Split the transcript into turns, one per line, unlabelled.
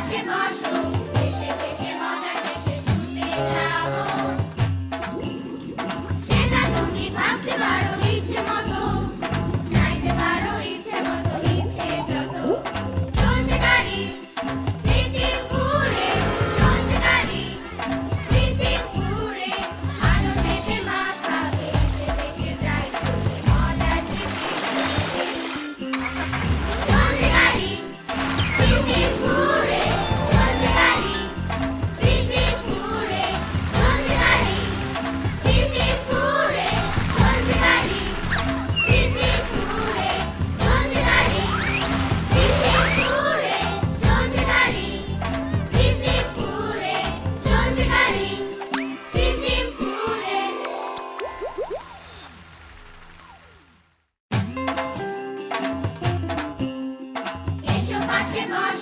পাশে বসো, দেশে দেশে মজা দেশে ছুটে যাবো। সেটা তুমি ভাবতে পারো ইচ্ছে মতো, চাইতে পারো ইচ্ছে মতো, ইচ্ছে যত। চলছে গাড়ি সিসিমপুরে, চলছে গাড়ি সিসিমপুরে, আনন্দেতে মাথা ভেসে ভেসে যায় চলে মজার সিসিমপুরে। চলছে গাড়ি সিসিমপুরে, চলছে গাড়ি সিসিমপুরে, চলছে গাড়ি সিসিমপুরে, চলছে গাড়ি সিসিমপুরে, চলছে গাড়ি সিসিমপুরে, চলছে গাড়ি সিসিমপুরে, চলছে গাড়ি সিসিমপুরে। এসো পাশে বসো,